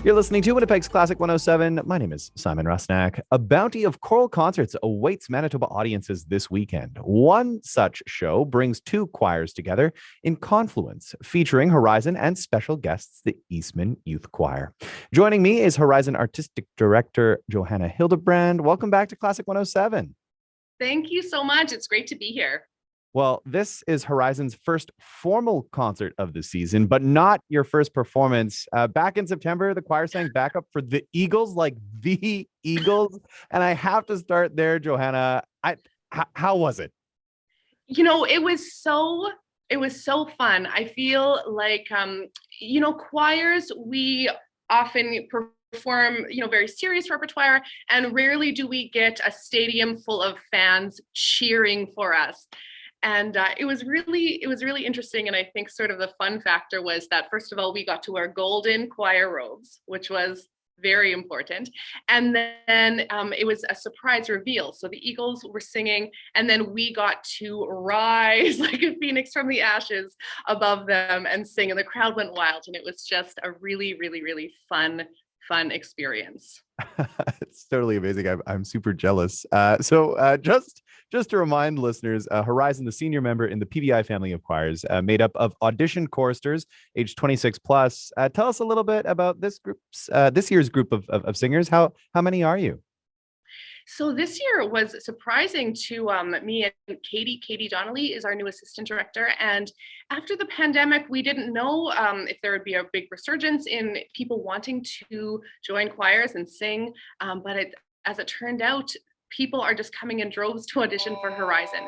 You're listening to Winnipeg's Classic 107. My name is Simon Rusnak. A bounty of choral concerts awaits Manitoba audiences this weekend. One such show brings two choirs together in Confluence, featuring Horizon and special guests, the Eastman Youth Choir. Joining me is Horizon Artistic Director Johanna Hildebrand. Welcome back to Classic 107. Thank you so much. It's great to be here. Well, this is Horizon's first formal concert of the season, but not your first performance. Back in September, the choir sang backup for the Eagles, like the Eagles. And I have to start there, Johanna. How was it? It was so fun. I feel like choirs, we often perform, very serious repertoire, and rarely do we get a stadium full of fans cheering for us. And it was really interesting. And I think sort of the fun factor was that, first of all, we got to wear golden choir robes, which was very important. And then it was a surprise reveal. So the Eagles were singing, and then we got to rise like a phoenix from the ashes above them and sing, and the crowd went wild. And it was just a really, really, really fun experience. It's totally amazing. I'm super jealous. Just to remind listeners, Horizon, the senior member in the PBI family of choirs, made up of audition choristers aged 26 plus. Tell us a little bit about this year's group of singers. How many are you? So this year was surprising to me and Katie. Katie Donnelly is our new assistant director. And after the pandemic, we didn't know if there would be a big resurgence in people wanting to join choirs and sing. As it turned out, people are just coming in droves to audition for Horizon.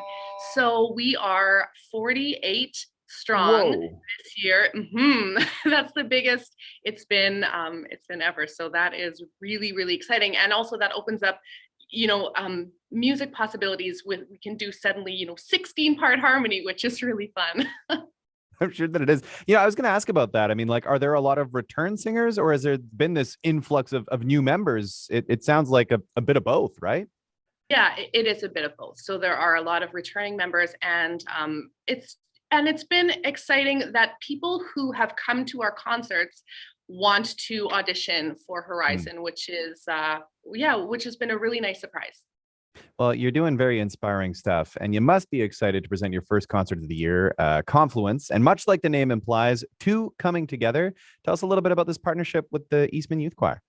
So we are 48 strong Whoa. this year. That's the biggest it's been ever. So that is really, really exciting. And also that opens up music possibilities. With we can do suddenly 16-part harmony, which is really fun. I'm sure that it is. I was going to ask about that. I mean, like, are there a lot of return singers, or has there been this influx of new members? It sounds like a bit of both, right? Yeah, it is a bit of both. So there are a lot of returning members, and it's been exciting that people who have come to our concerts want to audition for Hmm. Horizon, which has been a really nice surprise. Well, you're doing very inspiring stuff, and you must be excited to present your first concert of the year, Confluence. And much like the name implies, two coming together. Tell us a little bit about this partnership with the Eastman Youth Choir.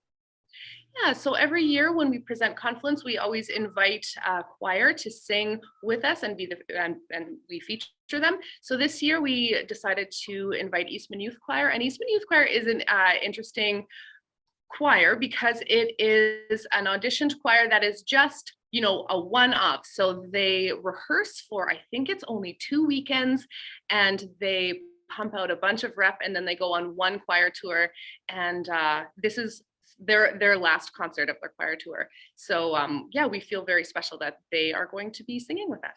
Yeah, so every year when we present Confluence, we always invite a choir to sing with us and and we feature them. So this year we decided to invite Eastman Youth Choir, and Eastman Youth Choir is an interesting choir because it is an auditioned choir that is just a one-off. So they rehearse for, I think it's only 2 weekends, and they pump out a bunch of rep, and then they go on one choir tour. And this is their last concert of their choir tour. So yeah, we feel very special that they are going to be singing with us.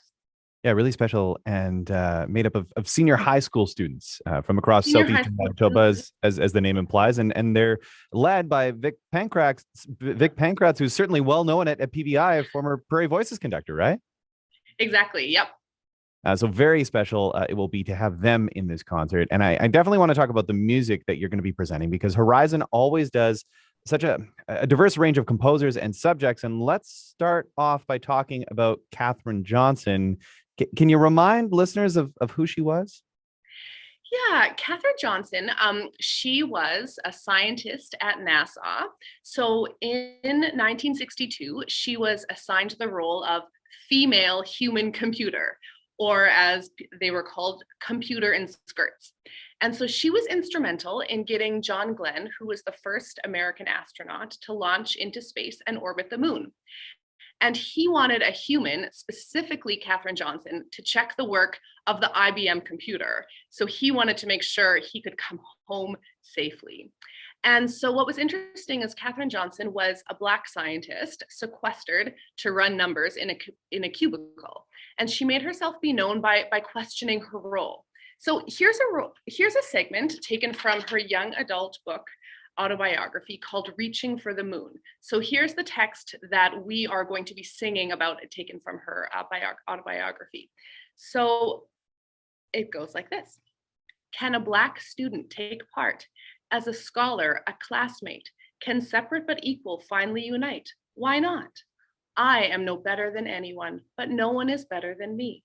Yeah, really special, and made up of senior high school students from across Senior high southeastern school. Manitoba, as the name implies, and they're led by Vic Pancratz, who's certainly well known at PBI, a former Prairie Voices conductor, right? Exactly. Yep. So very special it will be to have them in this concert. And I definitely want to talk about the music that you're going to be presenting, because Horizon always does such a diverse range of composers and subjects. And let's start off by talking about Katherine Johnson. Can you remind listeners of who she was? Yeah, Katherine Johnson, she was a scientist at NASA. So in 1962, she was assigned the role of female human computer, or as they were called, computer in skirts. And so she was instrumental in getting John Glenn, who was the first American astronaut to launch into space and orbit the moon. And he wanted a human, specifically Katherine Johnson, to check the work of the IBM computer. So he wanted to make sure he could come home safely. And so what was interesting is Katherine Johnson was a Black scientist sequestered to run numbers in a cubicle. And she made herself be known by questioning her role. So here's a segment taken from her young adult book autobiography called Reaching for the Moon. So here's the text that we are going to be singing about, taken from her autobiography. So it goes like this. Can a Black student take part as a scholar, a classmate, Can separate but equal finally unite? Why not? I am no better than anyone, but no one is better than me.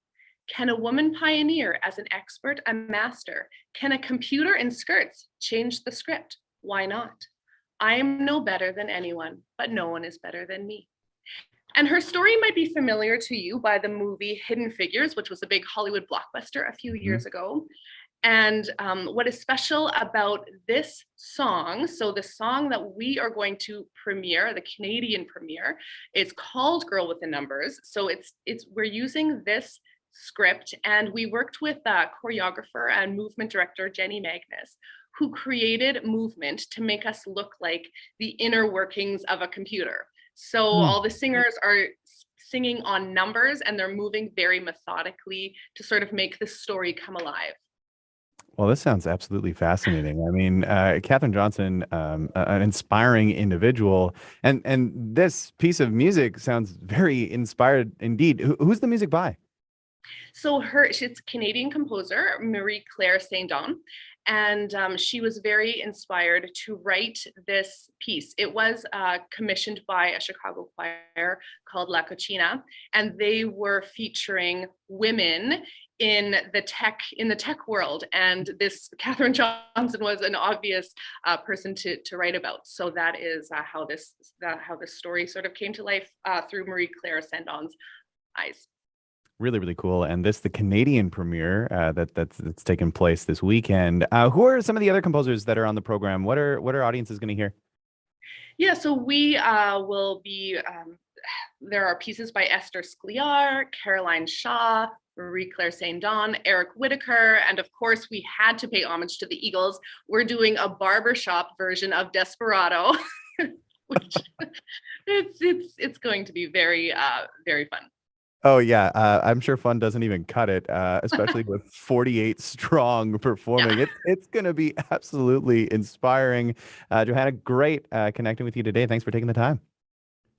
Can a woman pioneer as an expert, a master? Can a computer in skirts change the script? Why not? I am no better than anyone, but no one is better than me. And her story might be familiar to you by the movie Hidden Figures, which was a big Hollywood blockbuster a few Mhm. years ago. And what is special about this song, so the song that we are going to premiere, the Canadian premiere, is called Girl with the Numbers. So we're using this script, and we worked with choreographer and movement director Jenny Magnus, who created movement to make us look like the inner workings of a computer. So Hmm. all the singers are singing on numbers, and they're moving very methodically to sort of make the story come alive. Well, this sounds absolutely fascinating. I mean, Katherine Johnson, an inspiring individual, and this piece of music sounds very inspired indeed. Who's the music by? So she's a Canadian composer, Marie Claire Saint Don, and she was very inspired to write this piece. It was commissioned by a Chicago choir called La Cochina, and they were featuring women in the tech world. And this Katherine Johnson was an obvious person to write about. So that is how this story sort of came to life through Marie Claire Saint Don's eyes. Really, really cool. And this, the Canadian premiere that's taking place this weekend. Who are some of the other composers that are on the program? What are audiences going to hear? Yeah, so we will be, there are pieces by Esther Skliar, Caroline Shaw, Marie Claire Saint Don, Eric Whitaker, and of course, we had to pay homage to the Eagles. We're doing a barbershop version of Desperado, which it's going to be very very fun. Oh yeah, I'm sure fun doesn't even cut it, especially with 48 strong performing. Yeah. It's going to be absolutely inspiring. Johanna, great connecting with you today. Thanks for taking the time.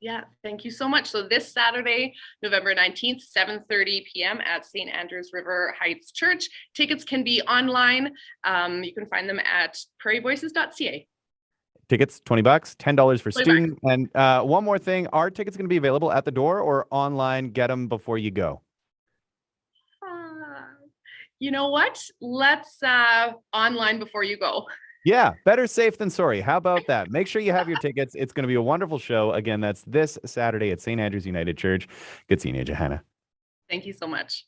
Yeah, thank you so much. So this Saturday, November 19th, 7:30 p.m. at St. Andrews River Heights Church. Tickets can be online. You can find them at prairievoices.ca. Tickets, $20, $10 for 20 bucks. student. And one more thing, are tickets going to be available at the door or online? Get them before you go. Uh, you know what? Let's online before you go. Yeah, better safe than sorry. How about that? Make sure you have your tickets. It's going to be a wonderful show. Again, that's this Saturday at St. Andrews United Church. Good seeing you, Johanna. Thank you so much.